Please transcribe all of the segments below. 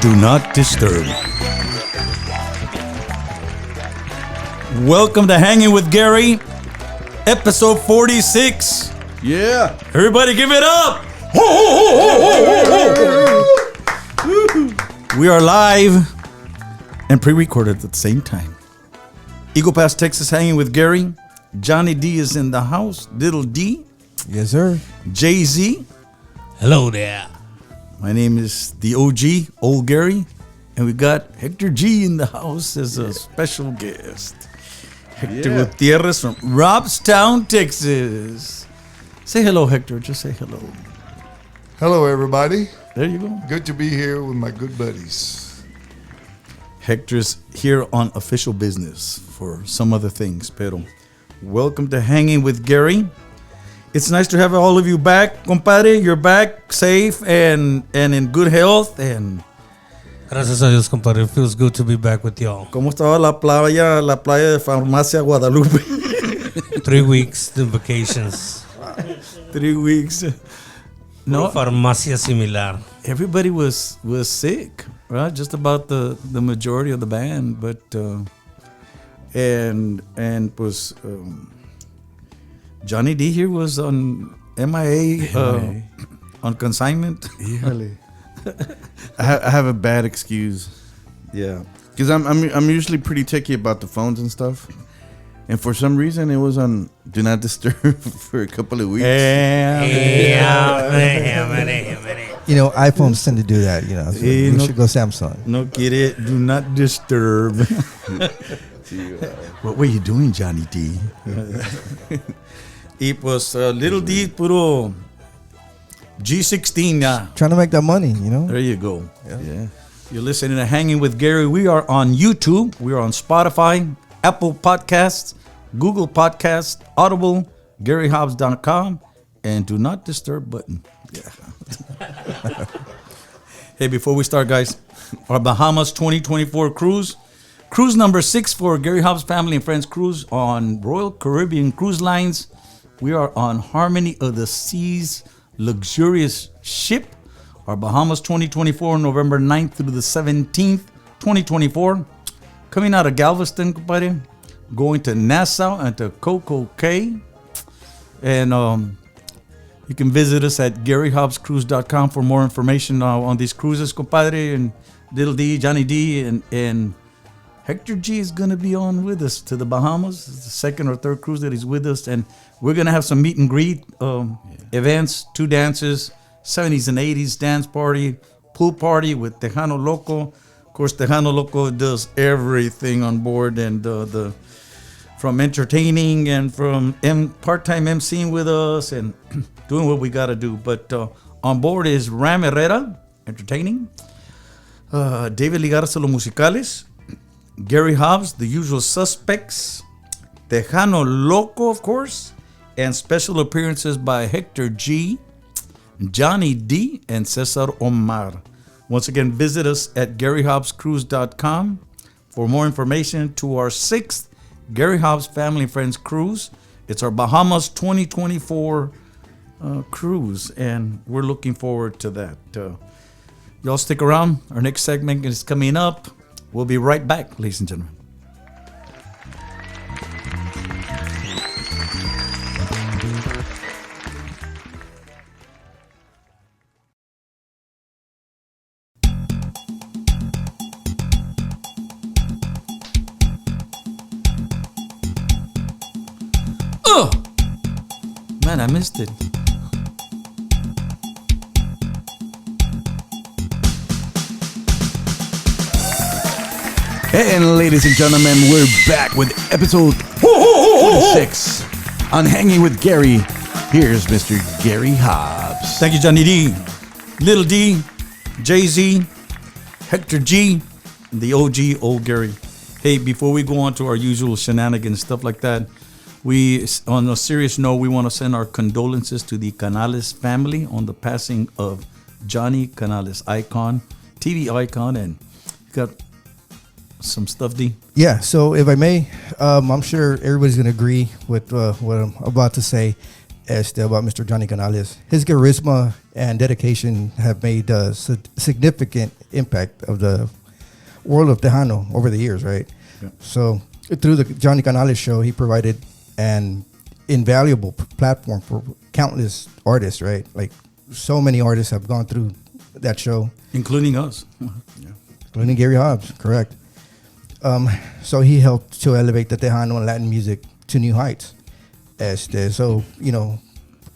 Do not disturb. Welcome to Hanging with Gary, episode 46. Yeah. Everybody give it up. We are live and pre-recorded at the same time. Eagle Pass, Texas, Hanging with Gary. Johnny D is in the house. Little D. Yes, sir. Jay-Z. Hello there. My name is the OG, Old Gary. And we got Hector G in the house as a special guest. Hector Gutierrez from Robstown, Texas. Say hello, Hector. Just say hello. Hello, everybody. There you go. Good to be here with my good buddies. Hector's here on official business for some other things, pero welcome to Hanging with Gary. It's nice to have all of you back, compadre. You're back safe and in good health. And Gracias a Dios, compadre. It feels good to be back with y'all. ¿Cómo estaba la playa de Farmacia Guadalupe? 3 weeks the vacations. 3 weeks. No farmacia similar. Everybody was sick, right? Just about the majority of the band, but and was Johnny D here was on MIA. On consignment. Híjole. I have a bad excuse. Yeah. Because I'm usually pretty ticky about the phones and stuff. And for some reason, it was on Do Not Disturb for a couple of weeks. You know, iPhones tend to do that, you know. So we should go Samsung. No quiere, do not disturb. What were you doing, Johnny D? It was Little D puro G16 ya. Trying to make that money, you know. There you go. Yeah. You're listening to Hanging with Gary. We are on YouTube. We are on Spotify, Apple Podcasts, Google Podcasts, Audible, GaryHobbs.com, and Do Not Disturb button. Yeah. Hey, before we start, guys, our Bahamas 2024 cruise number 6 for Gary Hobbs Family and Friends Cruise on Royal Caribbean Cruise Lines. We are on Harmony of the Seas luxurious ship. Our Bahamas 2024, November 9th through the 17th, 2024. Coming out of Galveston, compadre, going to Nassau and to Coco Cay. And you can visit us at GaryHobbsCruise.com for more information on these cruises, compadre. And Little D, Johnny D, and Hector G is going to be on with us to the Bahamas. It's the second or third cruise that he's with us. And we're going to have some meet and greet events, 2 dances, 70s and 80s dance party, pool party with Tejano Loco. Of course, Tejano Loco does everything on board, and from entertaining and from part-time emceeing with us and doing what we got to do. But on board is Ram Herrera, entertaining, David Ligarza, los musicales, Gary Hobbs, the usual suspects, Tejano Loco, of course, and special appearances by Hector G, Johnny D, and Cesar Omar. Once again, visit us at GaryHobbsCruise.com for more information to our 6th Gary Hobbs Family and Friends Cruise. It's our Bahamas 2024 cruise, and we're looking forward to that. Y'all stick around. Our next segment is coming up. We'll be right back, ladies and gentlemen. Oh! Man, I missed it. And ladies and gentlemen, we're back with episode 46 on Hanging with Gary. Here's Mr. Gary Hobbs. Thank you, Johnny D, Little D, Jay-Z, Hector G, and the OG, Old Gary. Hey, before we go on to our usual shenanigans, stuff like that, we, on a serious note, we want to send our condolences to the Canales family on the passing of Johnny Canales, icon, TV icon, and got some stuff, D? Yeah, so if I may, I'm sure everybody's going to agree with what I'm about to say about Mr. Johnny Canales. His charisma and dedication have made a significant impact of the world of Tejano over the years, right? Yeah. So through the Johnny Canales show, he provided an invaluable platform for countless artists, right? Like so many artists have gone through that show. Including us. Including Gary Hobbs, correct. So he helped to elevate the Tejano and Latin music to new heights. So,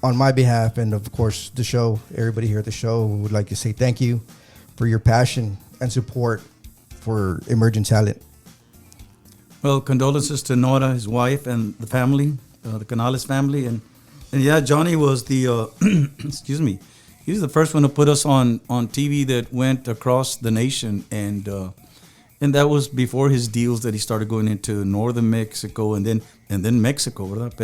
on my behalf and, of course, the show, everybody here at the show would like to say thank you for your passion and support for emerging talent. Well, condolences to Nora, his wife, and the family, the Canales family. And yeah, Johnny was the, excuse me, he was the first one to put us on TV that went across the nation. And that was before his deals that he started going into northern Mexico and then Mexico, ¿verdad?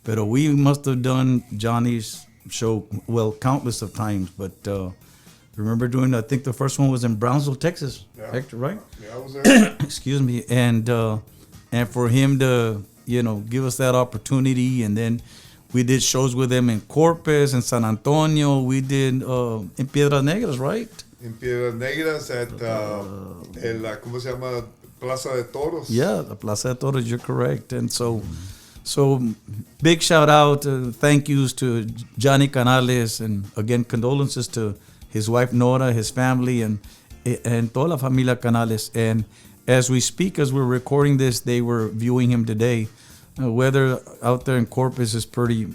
Pero we must have done Johnny's show, well, countless of times. But remember doing, I think the first one was in Brownsville, Texas, Hector, right? Yeah, I was there. Excuse me. And for him to, give us that opportunity. And then we did shows with him in Corpus and San Antonio. We did in Piedras Negras, right? In Piedras Negras at ¿cómo se llama? Plaza de Toros. Yeah, the Plaza de Toros, you're correct. And so big shout out, thank yous to Johnny Canales, and again, condolences to his wife Nora, his family, and toda la familia Canales. And as we speak, as we're recording this, they were viewing him today. Weather out there in Corpus is pretty,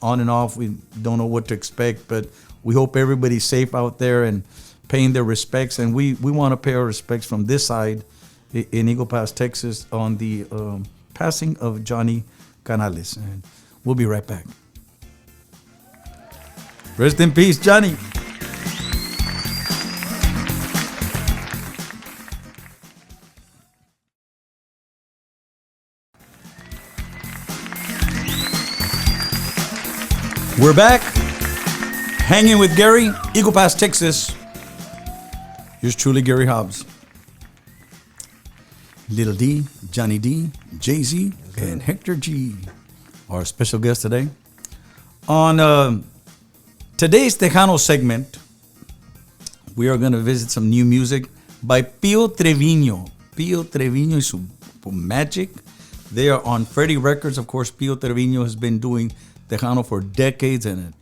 on and off. We don't know what to expect, but we hope everybody's safe out there and paying their respects. And we want to pay our respects from this side in Eagle Pass, Texas, on the passing of Johnny Canales. And we'll be right back. Rest in peace, Johnny. We're back, hanging with Gary, Eagle Pass, Texas. Yours truly, Gary Hobbs. Little D, Johnny D, Jay-Z, and Hector G, our special guest today. On today's Tejano segment, we are going to visit some new music by Pio Treviño. Pio Treviño y su Magic. They are on Freddie Records. Of course, Pio Treviño has been doing Tejano for decades, and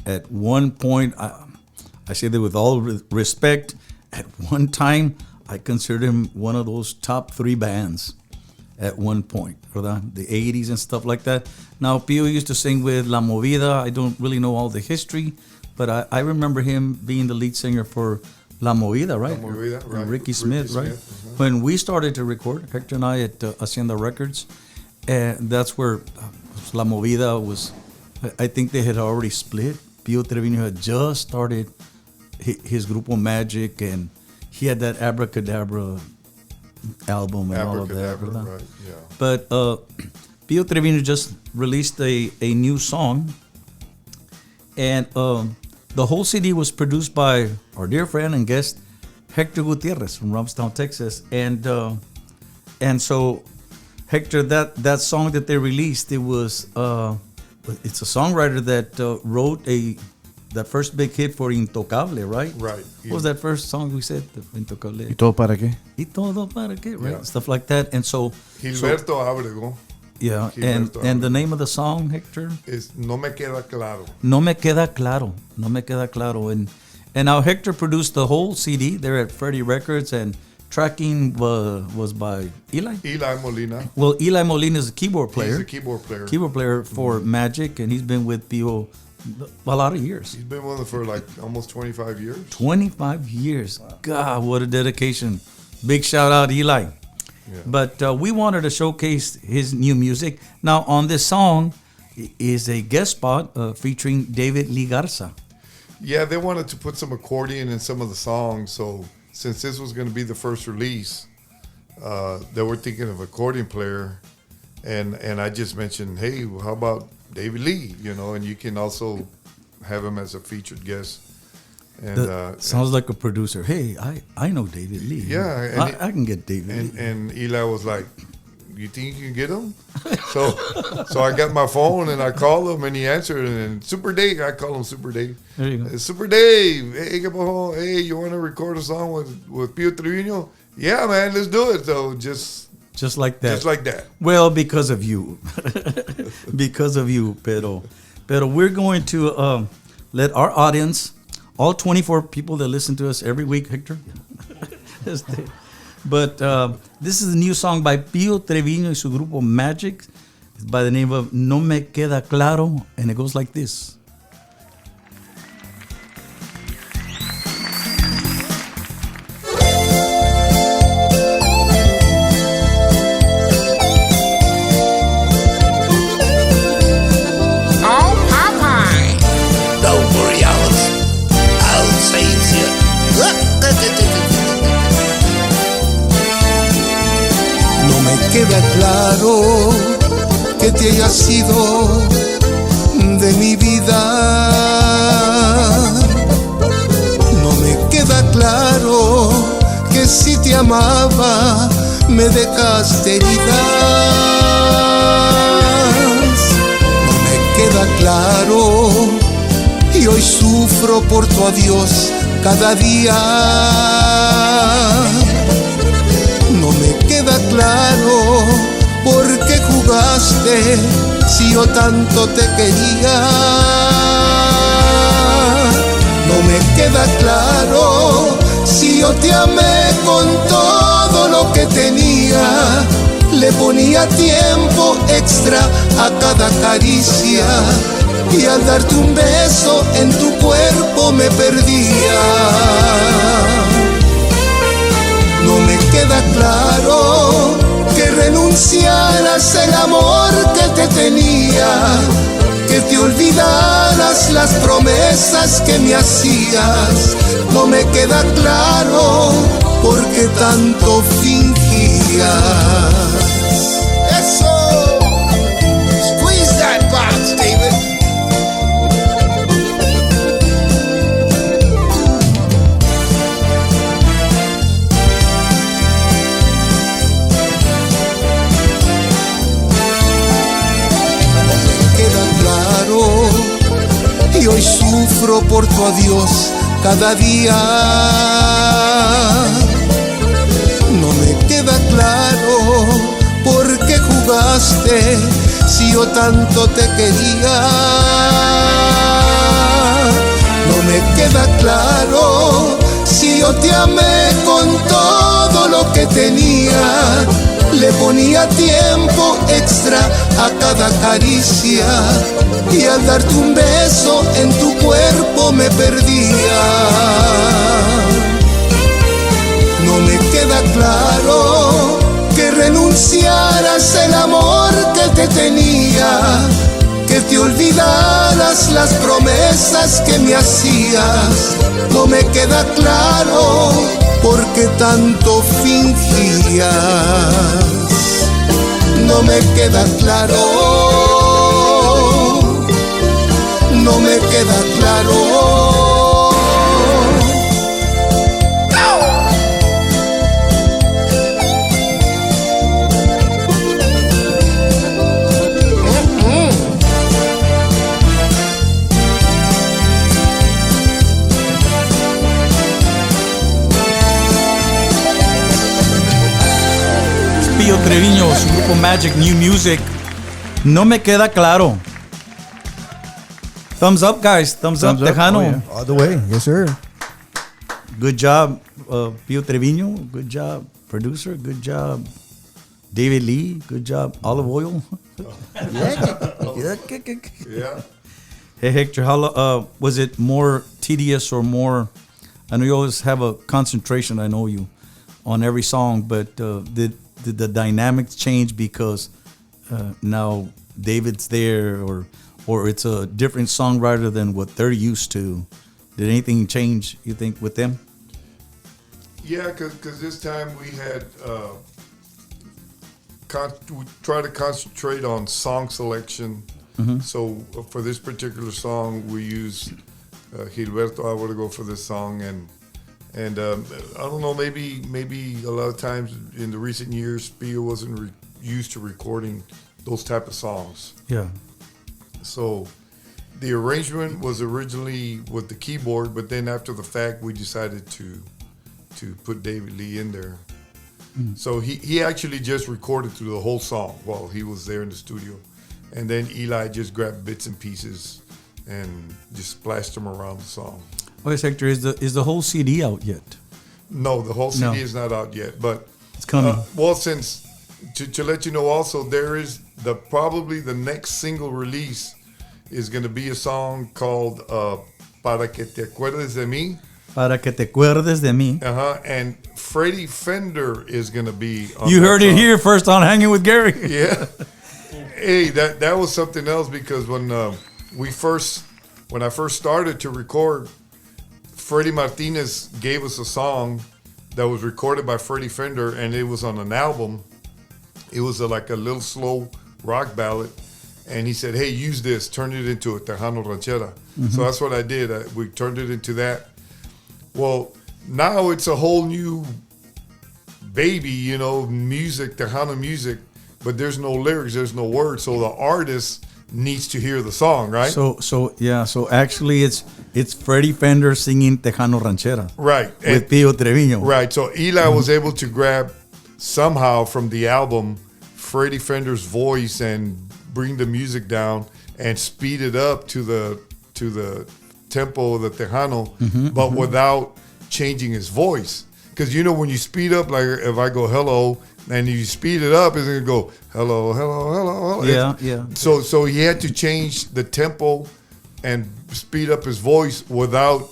at one point, I say that with all respect, at one time, I considered him one of those top 3 bands at one point, ¿verdad? The 80s and stuff like that. Now, Pio used to sing with La Movida. I don't really know all the history, but I remember him being the lead singer for La Movida, right? La Movida, right. Ricky Smith, right? Uh-huh. When we started to record, Hector and I at Hacienda Records, and that's where La Movida was. I think they had already split. Pio Treviño had just started his Grupo Magic, and he had that Abracadabra album and all of that. Right, yeah. But Pio Treviño just released a new song, and the whole CD was produced by our dear friend and guest Hector Gutierrez from Rumstown, Texas, and so Hector, that song that they released, it was it's a songwriter that wrote that first big hit for Intocable, right? Right. What was that first song we said? Intocable. ¿Y todo para qué? Y todo para qué, right? Yeah. Stuff like that. And so Gilberto Abrego yeah, Gilberto and the Abrego. name of the song, Hector? is No Me Queda Claro. No me queda claro. No me queda claro. And now Hector produced the whole CD there at Freddie Records, and tracking was by Eli. Eli Molina. Well, Eli Molina is a keyboard player. He's a keyboard player. Keyboard player for Magic, and he's been with Pio a lot of years. He's been with them for like almost 25 years. 25 years. God, what a dedication. Big shout out, Eli. Yeah. But we wanted to showcase his new music. Now, on this song is a guest spot featuring David Lee Garza. Yeah, they wanted to put some accordion in some of the songs. So since this was going to be the first release, they were thinking of accordion player. And I just mentioned, hey, well, how about David Lee? And you can also have him as a featured guest. And sounds like a producer. Hey, I know David Lee. Yeah, and I can get David Lee. and Eli was like, "You think you can get him?" So I got my phone and I called him and he answered. And Super Dave, I call him Super Dave. There you go. Super Dave, hey, hey, you want to record a song with Pio Treviño? Yeah, man, let's do it. So Just like that. just like that. Well, because of you. Because of you, pero we're going to let our audience, all 24 people that listen to us every week, Hector. But this is a new song by Pio Treviño y su grupo Magic. It's by the name of No Me Queda Claro, and it goes like this. Don't worry, I'll save you. No me queda claro que te hayas sido de mi vida. No me queda claro que si te amaba me dejaste heridas. No me queda claro y hoy sufro por tu adiós cada día. No me queda claro por qué jugaste si yo tanto te quería. No me queda claro si yo te amé con todo lo que tenía. Le ponía tiempo extra a cada caricia y al darte un beso en tu cuerpo me perdía. No me queda claro que renunciaras el amor que te tenía, que te olvidaras las promesas que me hacías. No me queda claro por qué tanto fingías. Eso, squeeze that box, David. Y hoy sufro por tu adiós cada día. No me queda claro por qué jugaste si yo tanto te quería. No me queda claro si yo te amé con todo lo que tenía. Le ponía tiempo extra a cada caricia y al darte un beso en tu cuerpo me perdía. No me queda claro que renunciaras el amor que te tenía, que te olvidaras las promesas que me hacías. No me queda claro por qué tanto fingías. No me queda claro. No me queda claro. Pio Treviño, su grupo Magic, New Music. No me queda claro. Thumbs up, guys. Thumbs up, Tejano. Oh, yeah. All the way. Yes, sir. Good job, Pio Treviño. Good job, producer. Good job, David Lee. Good job, Olive Oil. Yeah. Hey, Hector, how was it more tedious or more? I know you always have a concentration, I know you, on every song, but did the dynamics change because now David's there, or it's a different songwriter than what they're used to? Did anything change, you think, with them? Yeah, because this time we had we try to concentrate on song selection. So for this particular song, we used Gilberto, I were to go for this song, and I don't know, maybe a lot of times in the recent years, Pio wasn't used to recording those type of songs. Yeah. So the arrangement was originally with the keyboard, but then after the fact, we decided to put David Lee in there. So he actually just recorded through the whole song while he was there in the studio. And then Eli just grabbed bits and pieces and just splashed them around the song. Okay, Hector, is the whole CD out yet? No, the whole CD is not out yet, but it's coming. Well, since to let you know also, there is probably the next single release is going to be a song called Para que te acuerdes de mí. Para que te acuerdes de mí. And Freddie Fender is going to be on You heard it song. here first on Hanging with Gary. Yeah. Hey, that was something else, because when I first started to record, Freddie Martinez gave us a song that was recorded by Freddie Fender, and it was on an album. It was like a little slow rock ballad, and he said, "Hey, use this, turn it into a Tejano ranchera." So that's what I did. We turned it into that. Well, now it's a whole new baby, music, Tejano music, but there's no lyrics, there's no words, so the artist needs to hear the song, right? So actually it's Freddie Fender singing Tejano Ranchera. Right. With Pio Treviño. Right. So Eli was able to grab somehow from the album Freddie Fender's voice and bring the music down and speed it up to the tempo of the Tejano, but without changing his voice. Because when you speed up, like if I go hello, and you speed it up, it's gonna go hello, hello, hello, hello. Yeah. So he had to change the tempo and speed up his voice without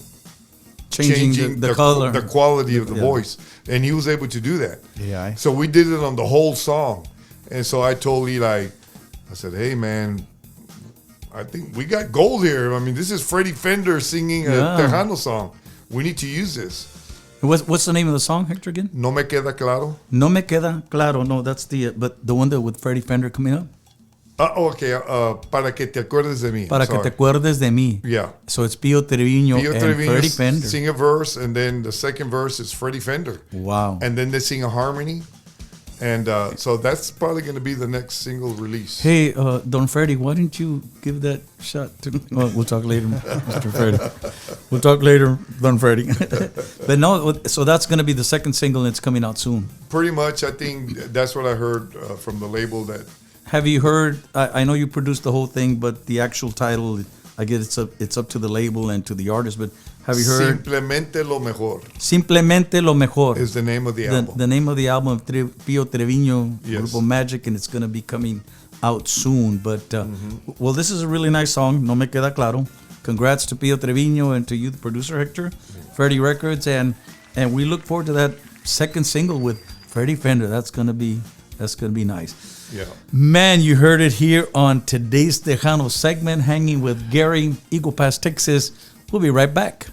changing the color, the quality of the voice, and he was able to do that. Yeah. So we did it on the whole song, and so I told Eli, I said, "Hey man, I think we got gold here. I mean, this is Freddie Fender singing a Tejano song. We need to use this." What's the name of the song, Hector, again? No me queda claro. No me queda claro. No, that's but the one that with Freddie Fender coming up. Okay. Para que te acuerdes de mí. Para que te acuerdes de mí. Yeah. So it's Pio Treviño and Freddie Fender. Sing a verse, and then the second verse is Freddie Fender. Wow. And then they sing a harmony. And so that's probably going to be the next single release. Hey, Don Freddie, why didn't you give that shot to me? Well, we'll talk later, Mr. Freddie. We'll talk later, Don Freddie. But no, so that's going to be the second single, and it's coming out soon. Pretty much, I think that's what I heard from the label. That have you heard? I know you produced the whole thing, but the actual title, I guess it's up to the label and to the artist. But have you heard? Simplemente lo mejor. Simplemente lo mejor is the name of the album. The name of the album of Pio Treviño, Yes. Grupo Magic, and it's going to be coming out soon. But well, this is a really nice song. No me queda claro. Congrats to Pio Treviño and to you, the producer Hector, Freddie Records, and we look forward to that second single with Freddie Fender. That's gonna be nice. Yeah. Man, you heard it here on today's Tejano segment, hanging with Gary, Eagle Pass, Texas. We'll be right back.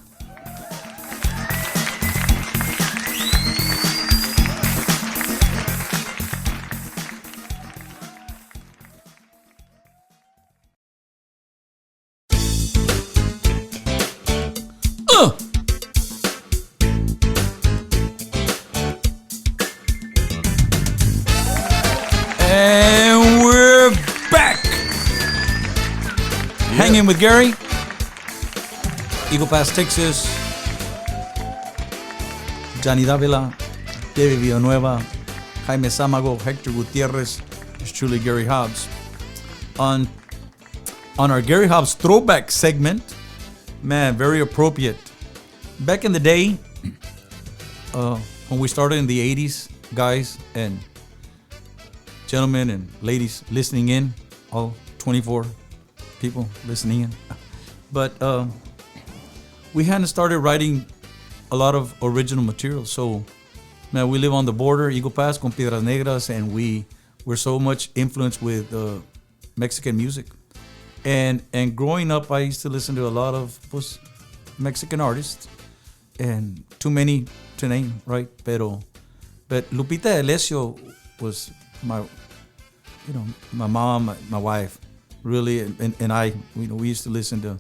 And we're back. Hanging with Gary, Eagle Pass, Texas. Johnny Davila, David Villanueva, Jaime Samago, Hector Gutierrez. It's truly Gary Hobbs. On our Gary Hobbs throwback segment, man, very appropriate. Back in the day, when we started in the 80s, guys and gentlemen and ladies listening in, all 24 people listening in. But we hadn't started writing a lot of original material. So, man, we live on the border, Eagle Pass, con Piedras Negras, and we're so much influenced with Mexican music. And growing up, I used to listen to a lot of Mexican artists, and too many to name, right? But Lupita D'Alessio was my mom, my wife, really, and I, we used to listen to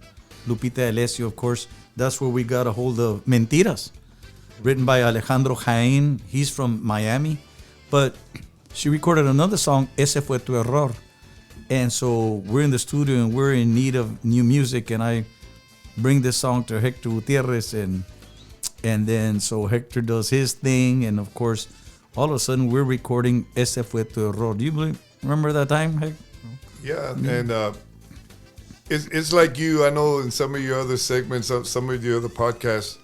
Lupita Alessio, of course. That's where we got a hold of Mentiras, written by Alejandro Jaén. He's from Miami. But she recorded another song, Ese Fue Tu Error. And so we're in the studio and we're in need of new music. And I bring this song to Hector Gutierrez. And then so Hector does his thing. And of course, all of a sudden we're recording Ese Fue Tu Error. Do you remember that time, Hector? Yeah, and it's like you. I know in some of your other segments of some of your other podcasts,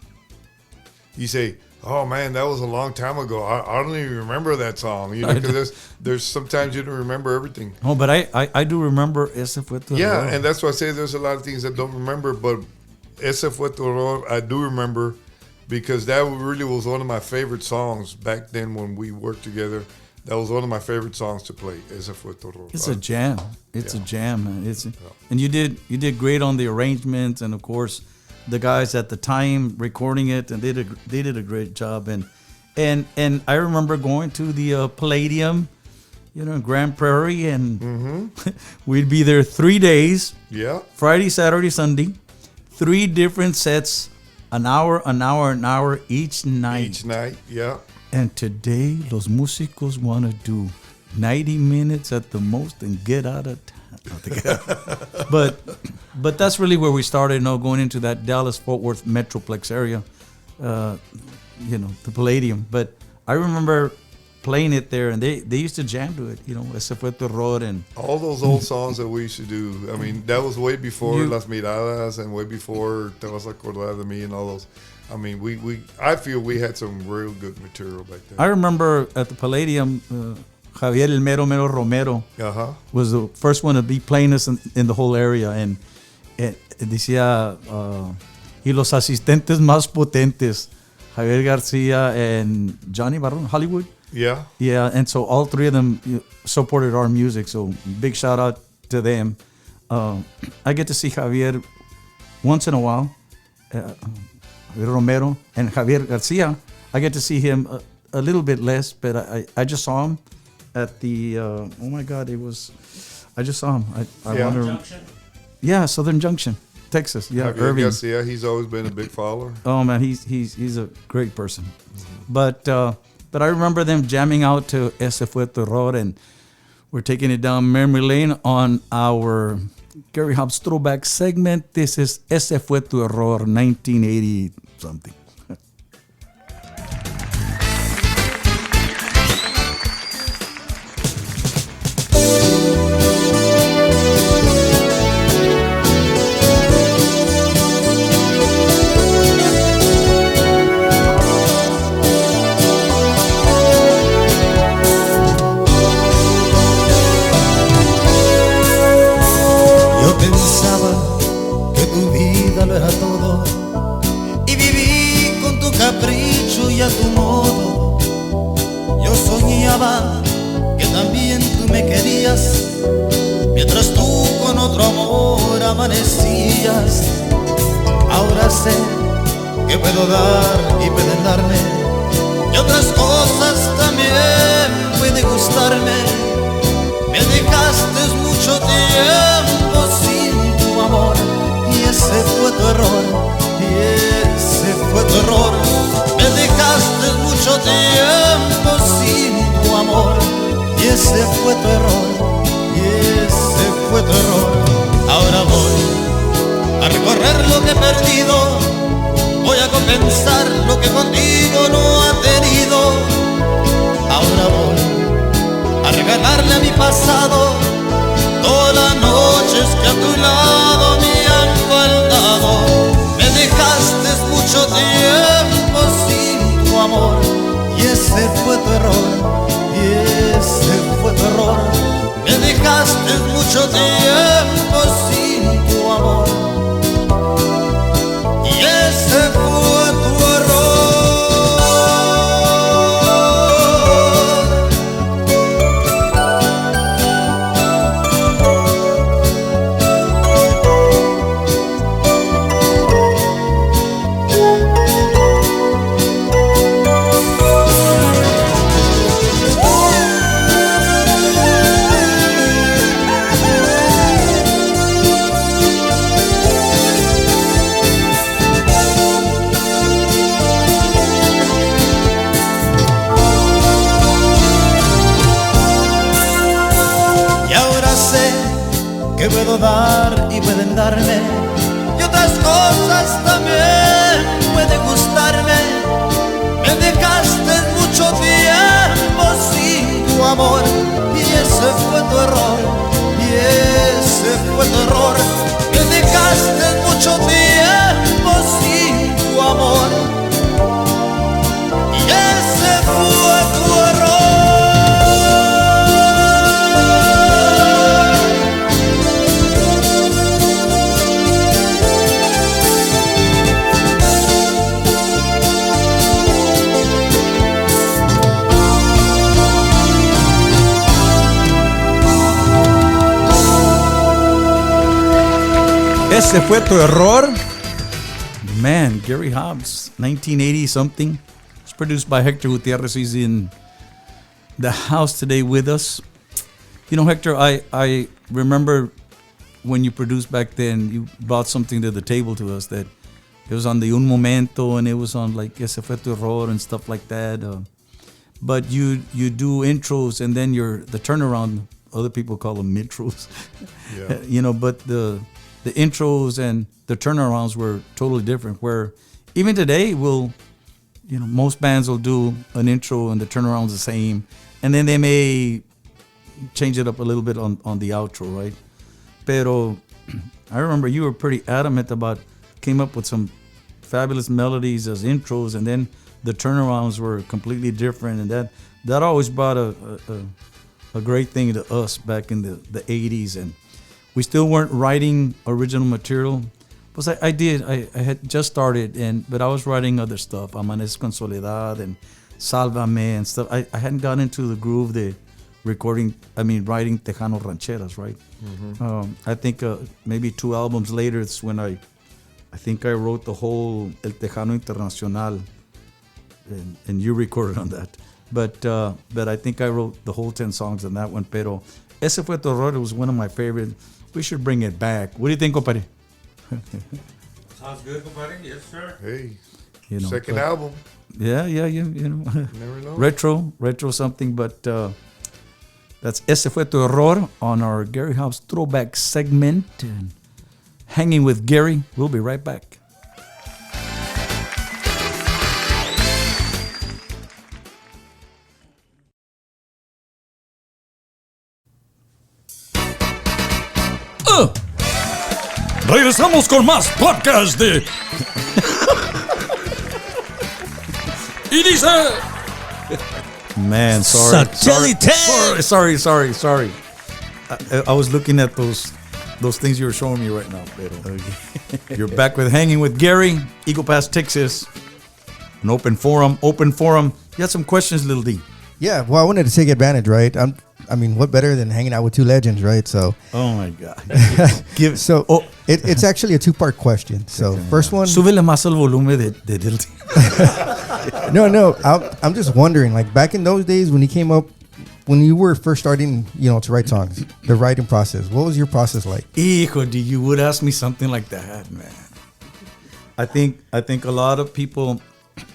you say, "Oh man, that was a long time ago. I don't even remember that song." You know, because there's sometimes you don't remember everything. Oh, but I do remember Ese Fue Tu Error. Yeah, and that's why I say there's a lot of things I don't remember, but Ese Fue Tu Error I do remember because that really was one of my favorite songs back then when we worked together. That was one of my favorite songs to play. Ese Fue Tu Error. It's a jam. It's a jam, man. And you did great on the arrangements, and of course, the guys at the time recording it, and they did a great job. And I remember going to the Palladium, in Grand Prairie, and we'd be there 3 days. Yeah. Friday, Saturday, Sunday, 3 different sets, an hour each night. Each night, yeah. And today, los músicos want to do 90 minutes at the most and get out of town. But that's really where we started, going into that Dallas-Fort Worth Metroplex area, the Palladium. But I remember playing it there, and they used to jam to it, Ese Fue Tu Error. And all those old songs that we used to do. I mean, that was way before Las Miradas and way before Te Vas a Acordar de Mí and all those. I mean, I feel we had some real good material back then. I remember at the Palladium, Javier El Mero Mero Romero was the first one to be playing us in the whole area. And decía, y los asistentes más potentes, Javier Garcia and Johnny Barron, Hollywood. Yeah. Yeah, and so all three of them supported our music. So big shout out to them. I get to see Javier once in a while. Romero and Javier Garcia, I get to see him a little bit less, but I just saw him at the I just saw him. I wonder. Junction? Yeah, Southern Junction, Texas. Yeah, Javier Irving. Garcia, he's always been a big follower. Oh man, he's a great person. But I remember them jamming out to Ese Fue Tu Error, and we're taking it down memory lane on our Gary Hobbs throwback segment. This is Ese Fue Tu Error, 1980 something. Yo pensaba que tu vida lo era todo y viví con tu capricho y a tu modo. Yo soñaba que también tú me querías, mientras tú con otro amor amanecías. Ahora sé que puedo dar y pueden darme, y otras cosas también pueden gustarme. Me dejaste mucho tiempo sin tu amor, y ese fue tu error, y ese fue tu error. Me dejaste mucho tiempo sin tu amor, y ese fue tu error, y ese fue tu error. Ahora voy a recorrer lo que he perdido, voy a compensar lo que contigo no ha tenido. Ahora voy a regalarle a mi pasado todas las noches que a tu lado me han faltado. Me dejaste mucho tiempo sin tu amor, y ese fue tu error, y ese fue tu error. Me dejaste mucho tiempo sin tu amor, y ese fue tu error. que puedo dar y pueden darme, y otras cosas también pueden gustarme. Me dejaste mucho tiempo sin tu amor, y ese fue tu error, y ese fue tu error. Me dejaste mucho tiempo sin tu amor, y ese fue tu error. Ese fue tu error. Man, Gary Hobbs, 1980 something. It's produced by Hector Gutierrez. He's in the house today with us. You know, Hector, I remember when you produced back then, you brought something to the table to us that it was on the Un Momento and it was on like Ese Fue Tu Error and stuff like that. But you do intros and then the turnaround, other people call them midtros. Yeah. You know, but the intros and the turnarounds were totally different. Where even today, most bands will do an intro and the turnaround's the same, and then they may change it up a little bit on the outro, right? Pero I remember you were pretty adamant about, came up with some fabulous melodies as intros, and then the turnarounds were completely different, and that always brought a great thing to us back in the 80s. And we still weren't writing original material. Because I had just started, but I was writing other stuff. Amanezco con Soledad and Sálvame and stuff. I hadn't gotten into the groove, writing Tejano Rancheras, right? Mm-hmm. I think maybe 2 albums later, it's when I think I wrote the whole El Tejano Internacional, and you recorded on that. But I think I wrote the whole 10 songs on that one. Pero Ese Fue Tu Error, it was one of my favorites. We should bring it back. What do you think, compadre? Sounds good, compadre. Yes, sir. Hey, You know, second album. Yeah, you know. Never know. retro something, but that's Ese Fue Tu Error on our Gary Hobbs throwback segment. And hanging with Gary. We'll be right back. Regresamos con más podcast de... Y dice... Man, sorry. Sorry. I was looking at those things you were showing me right now. Pero you're back with Hanging with Gary, Eagle Pass, Texas. An open forum. You had some questions, Little D. Yeah, well, I wanted to take advantage, right? What better than hanging out with 2 legends, right? So, Oh my God. it's actually a 2-part question. So, first one. Súbele más el volumen de Little D. No, I'm just wondering, like back in those days when you were first starting, to write songs, the writing process, what was your process like? Hijo, you would ask me something like that, man. I think a lot of people,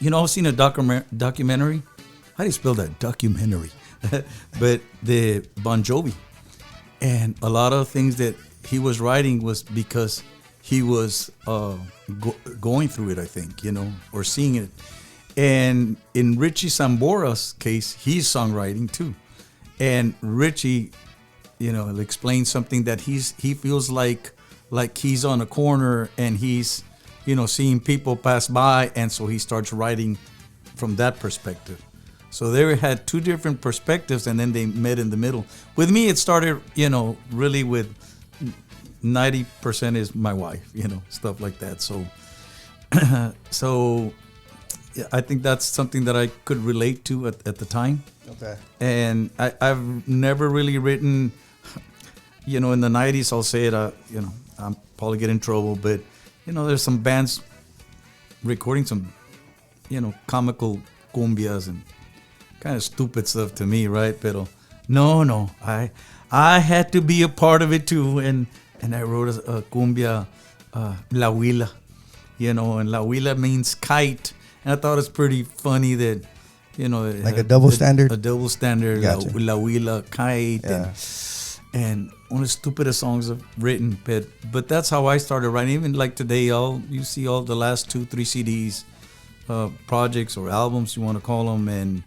I've seen a documentary. How do you spell that? Documentary. But the Bon Jovi, and a lot of things that he was writing was because he was going through it, I think, or seeing it. And in Richie Sambora's case, he's songwriting too. And Richie, explains something that he feels like he's on a corner and he's, seeing people pass by, and so he starts writing from that perspective. So they had 2 different perspectives, and then they met in the middle. With me, it started, really with 90% is my wife, stuff like that. So, yeah, I think that's something that I could relate to at the time. Okay. And I've never really written, in the 90s, I'll say it, I'm probably get in trouble, but, there's some bands recording some, comical cumbias and kind of stupid stuff to me, right? Pero no, I had to be a part of it too, and I wrote a cumbia, La Huila, and La Huila means kite, and I thought it's pretty funny that, like a double standard. A double standard, Gotcha. La Huila kite, Yeah. and one of the stupidest songs I've written. But that's how I started writing. Even like today, you see all the last 2-3 CDs, projects or albums you want to call them, and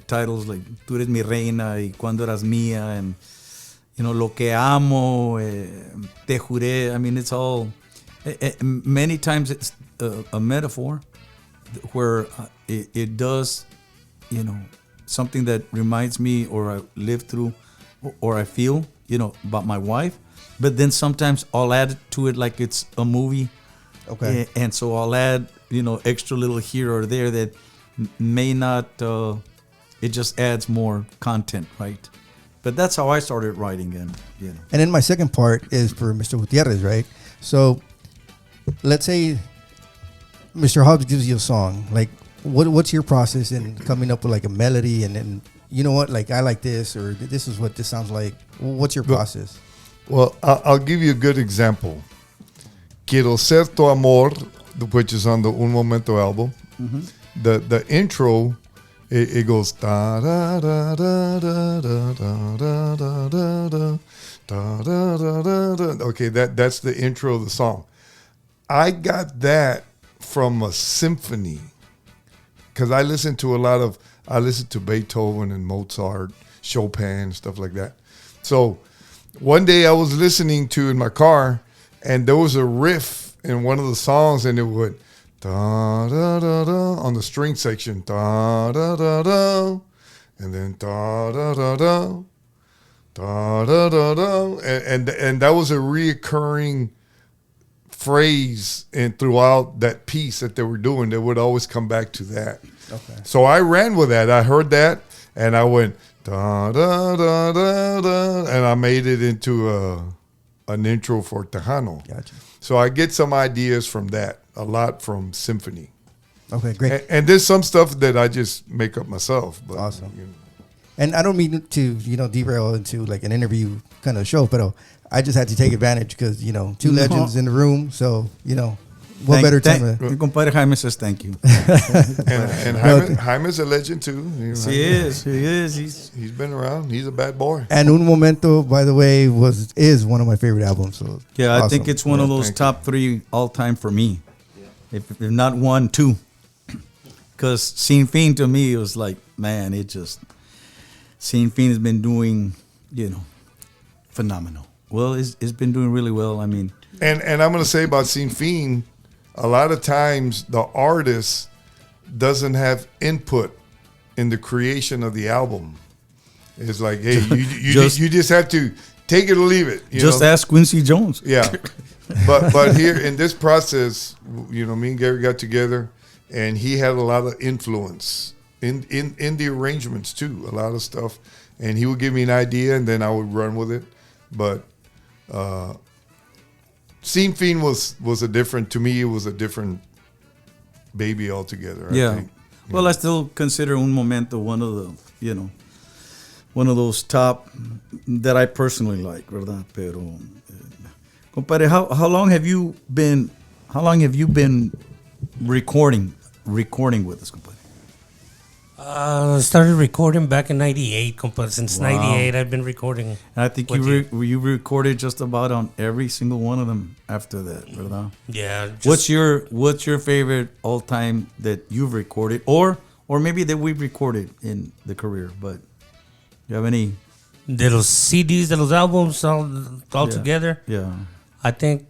titles like "Tú eres mi reina" y "Cuando eras mía" and "Lo que amo," "Te juré." I mean, it's all. Many times it's a metaphor where it does, something that reminds me or I live through or I feel, about my wife. But then sometimes I'll add to it like it's a movie. Okay. And so I'll add, extra little here or there that may not, it just adds more content, right? But that's how I started writing. And then my second part is for Mr. Gutierrez, right? So let's say Mr. Hobbs gives you a song. Like, what's your process in coming up with like a melody, and then like I like this, or this is what this sounds like? What's your process? Well, I'll give you a good example. Quiero ser tu amor, which is on the Un Momento album. Mm-hmm. The intro, it goes da da da da da da da da da da da da da. Okay, that's the intro of the song. I got that from a symphony, because I listen to Beethoven and Mozart, Chopin, stuff like that. So one day I was listening to in my car, and there was a riff in one of the songs, and it would da da da da on the string section, da da da da, and then da da da da, da da da da, and that was a reoccurring phrase, and throughout that piece that they were doing, they would always come back to that. Okay. So I ran with that. I heard that, and I went da da da da da, and I made it into an intro for Tejano. Gotcha. So I get some ideas from that, a lot from symphony. Okay, great. And there's some stuff that I just make up myself. But, awesome. And I don't mean to, derail into like an interview kind of show, but I just had to take advantage because, two legends in the room. So, what better time? Compadre Jaime says thank you. and Jaime's a legend too. He is. He's been around. He's a bad boy. And Un Momento, by the way, is one of my favorite albums. So yeah, awesome. I think it's one of those top 3 all time for me. Yeah. If not 1, 2. Because Sin Fin to me was like, man, Sin Fin has been doing, phenomenal. Well, it's been doing really well. I mean, and I'm going to say about Sin Fin, a lot of times the artist doesn't have input in the creation of the album. It's like, hey, you just have to take it or leave it. Just ask Quincy Jones. Yeah, but here in this process, me and Gary got together, and he had a lot of influence in the arrangements too. A lot of stuff, and he would give me an idea, and then I would run with it. But Sin Fin was a different, to me, it was a different baby altogether. Yeah. I think. Well, I still consider Un Momento one of the, one of those top that I personally like, ¿verdad? Pero, compadre, how long have you been recording with us, compadre? I started recording back in '98, compadre. Since '98, I've been recording. And I think you recorded just about on every single one of them after that, ¿verdad? Yeah. What's your favorite all time that you've recorded, or maybe that we've recorded in the career? But you have any? De los CDs, de los albums all together. Yeah. I think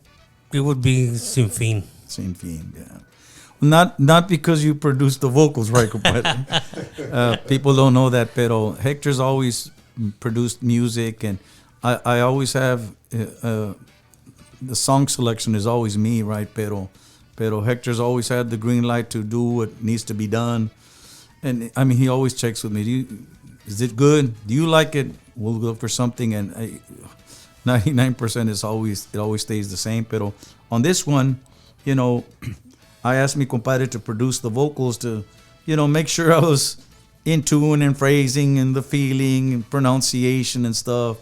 it would be Sin Fin. Sin Fin, yeah. Not because you produced the vocals, right, compadre? People don't know that, pero Hector's always produced music, and I always have the song selection is always me, right? Pero Hector's always had the green light to do what needs to be done, and I mean he always checks with me. Is it good? Do you like it? We'll go for something, and 99% it always stays the same. Pero on this one, I asked mi compadre to produce the vocals to, make sure I was in tune and phrasing and the feeling and pronunciation and stuff.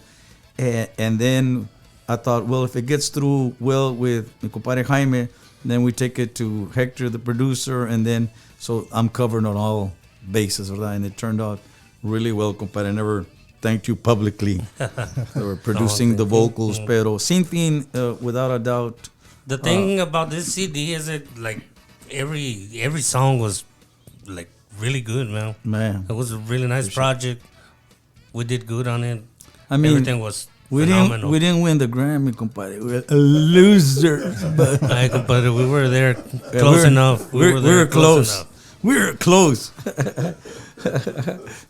And then I thought, well, if it gets through well with mi compadre Jaime, then we take it to Hector, the producer, and then so I'm covered on all bases, ¿verdad? And it turned out really well, compadre. I never thanked you publicly for producing the vocals. Pero Sin Fin, without a doubt. The thing about this CD is it like every song was like really good, man. Man, It was a really nice project. We did good on it. I mean, Everything was we phenomenal. didn't win the Grammy, compadre. We're a loser. But But we were there close enough. We were close. enough. We were close.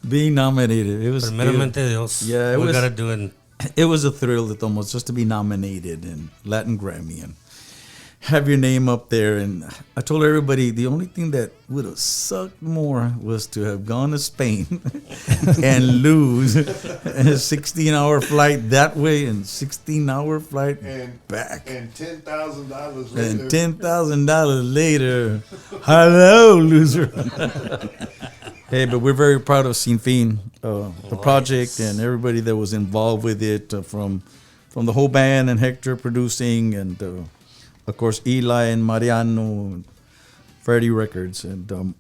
Being nominated, it was. Primeramente Dios. Yeah, it we was- gotta do it. It was a thrill, almost just to be nominated in Latin Grammy and have your name up there. And I told everybody the only thing that would have sucked more was to have gone to Spain and lose a 16-hour flight that way and 16-hour flight And back. And $10,000 later. And $10,000 later, hello, loser. Hey, but we're very proud of Sin Fin, the project, and everybody that was involved with it, from the whole band and Hector producing, and of course Eli and Mariano, and Freddie Records, and of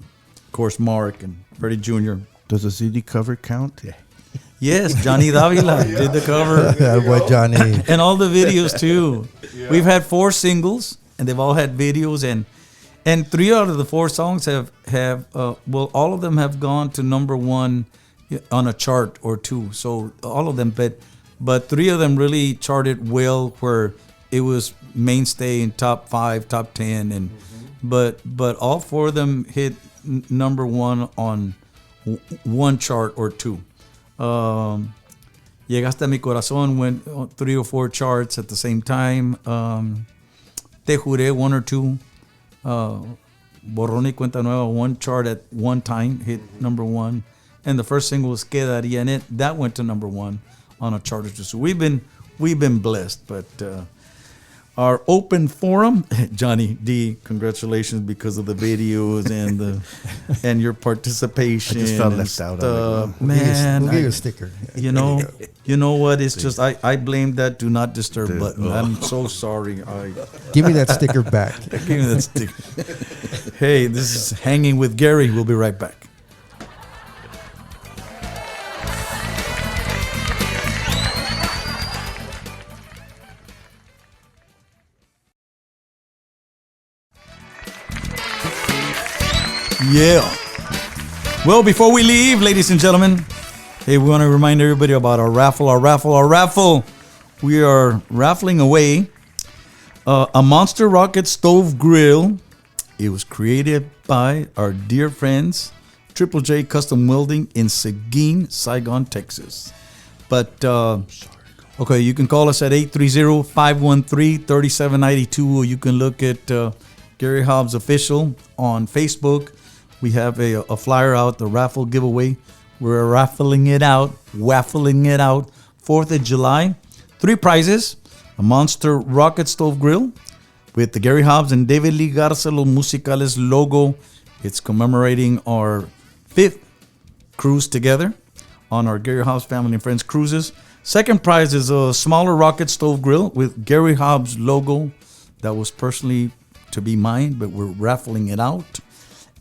course Mark and Freddie Jr. Does the CD cover count? Yeah. Yes, Johnny Davila did the cover. That boy Johnny. And all the videos too. We've had 4 singles, and they've all had videos, and 3 out of the 4 songs have all of them have gone to number 1 on a chart or 2. So all of them, but 3 of them really charted well, where it was mainstay in top 5, top 10, and but all 4 of them hit number 1 on 1 chart or 2. Llegaste a mi corazón went 3 or 4 charts at the same time. Te juré 1 or 2. Borrón y Cuenta Nueva, 1 chart at one time, hit number 1, and the first single was Queda, and that went to number 1 on a chart or 2. So we've been blessed. But our open forum, Johnny D, congratulations because of the videos and your participation. I just felt and left out. stuff. Man, We'll give you a sticker. you know what? It's just I blame that do not disturb Dude, button. I'm so sorry. Give me that sticker back. Give me that stick. Hey, this is Hanging with Gary. We'll be right back. Yeah. Well, before we leave, ladies and gentlemen, hey, we want to remind everybody about our raffle. We are raffling away a Monster Rocket Stove Grill. It was created by our dear friends, Triple J Custom Welding in Seguin, Saigon, Texas. But, okay, you can call us at 830-513-3792, or you can look at Gary Hobbs Official on Facebook. We have a flyer out, the raffle giveaway. We're raffling it out, 4th of July. 3 prizes, a Monster Rocket Stove Grill with the Gary Hobbs and David Lee Garza Los Musicales logo. It's commemorating our 5th cruise together on our Gary Hobbs Family and Friends cruises. Second prize is a smaller rocket stove grill with Gary Hobbs logo. That was personally to be mine, but we're raffling it out.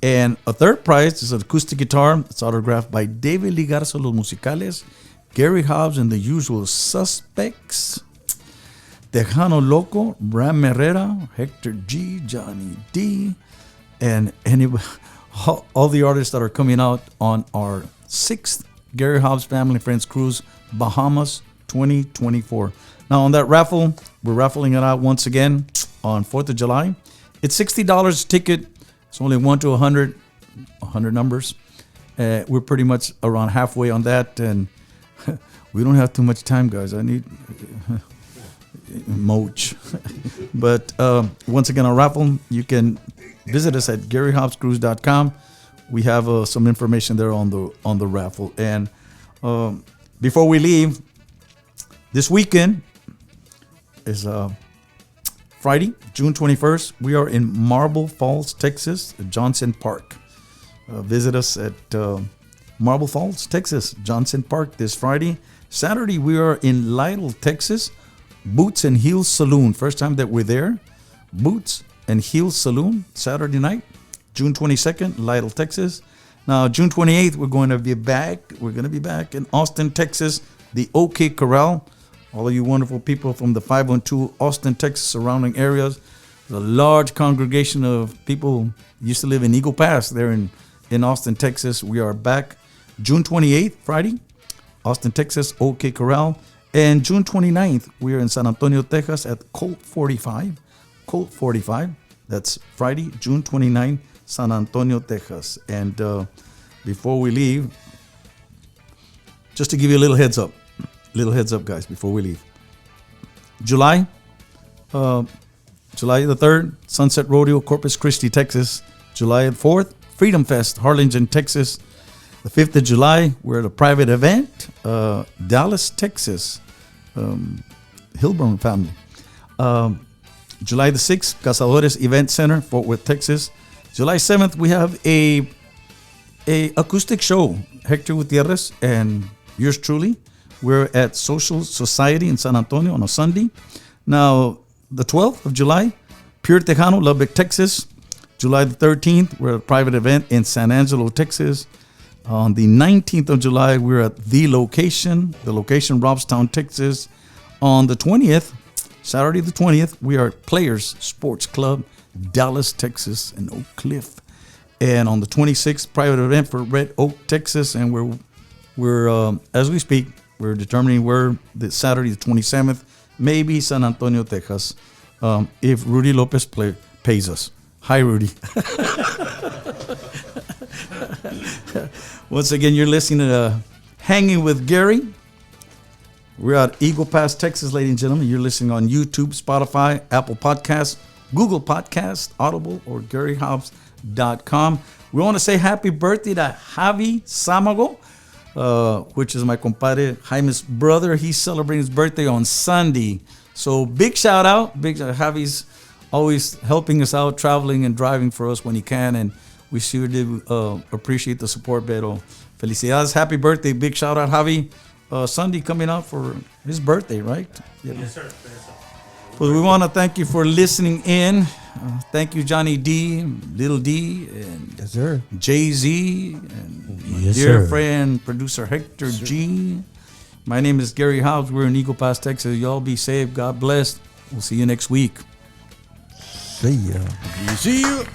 And a third prize is an acoustic guitar. It's autographed by David Lee Garza Los Musicales, Gary Hobbs, and the usual suspects: Tejano Loco, Ram Herrera, Hector G, Johnny D, and all the artists that are coming out on our 6th Gary Hobbs Family Friends Cruise, Bahamas 2024. Now on that raffle, we're raffling it out once again on 4th of July. It's $60 a ticket. It's only 1 to 100 numbers. We're pretty much around halfway on that, and we don't have too much time, guys. I need moch. But once again, on raffle, you can visit us at GaryHobbsCruise.com. We have some information there on the raffle. And before we leave, this weekend is Friday, June 21st. We are in Marble Falls, Texas, at Johnson Park. Visit us at Marble Falls, Texas, Johnson Park this Friday. Saturday, we are in Lytle, Texas, Boots and Heels Saloon. First time that we're there. Boots and Heels Saloon, Saturday night, June 22nd, Lytle, Texas. Now, June 28th, we're going to be back. We're going to be back in Austin, Texas, the OK Corral. All of you wonderful people from the 512 Austin, Texas surrounding areas. There's a large congregation of people who used to live in Eagle Pass there in Austin, Texas. We are back June 28th, Friday, Austin, Texas, OK Corral. And June 29th, we are in San Antonio, Texas at Colt 45. Colt 45. That's Friday, June 29th, San Antonio, Texas. And before we leave, just to give you a little heads up, guys, before we leave. July the 3rd, Sunset Rodeo, Corpus Christi, Texas. July the 4th, Freedom Fest, Harlingen, Texas. The 5th of July, we're at a private event, Dallas, Texas, Hilburn family. July the 6th, Cazadores Event Center, Fort Worth, Texas. July 7th, we have a acoustic show, Hector Gutierrez and yours truly. We're at Social Society in San Antonio on a Sunday. Now, the 12th of July, Pure Tejano, Lubbock, Texas. July the 13th, we're at a private event in San Angelo, Texas. On the 19th of July, we're at the location, Robstown, Texas. On the 20th, Saturday the 20th, we are at Players Sports Club, Dallas, Texas, and Oak Cliff. And on the 26th, private event for Red Oak, Texas. And we're as we speak, we're determining where the Saturday the 27th, maybe San Antonio, Texas, if Rudy Lopez pays us. Hi, Rudy. Once again, you're listening to Hanging with Gary. We're at Eagle Pass, Texas, ladies and gentlemen. You're listening on YouTube, Spotify, Apple Podcasts, Google Podcasts, Audible, or GaryHobbs.com. We want to say happy birthday to Javi Samago, which is my compadre Jaime's brother. He's celebrating his birthday on Sunday. So big shout out. Javi's always helping us out, traveling and driving for us when he can. And we sure do appreciate the support, Pero. Felicidades. Happy birthday. Big shout out, Javi. Sunday coming out for his birthday, right? Yes, sir. Well, we want to thank you for listening in. Thank you, Johnny D, Little D, and Yes, sir. Jay-Z, and my Yes, dear sir. friend, producer Hector G. My name is Gary Hobbs. We're in Eagle Pass, Texas. Y'all be safe. God bless. We'll see you next week. See ya. See you.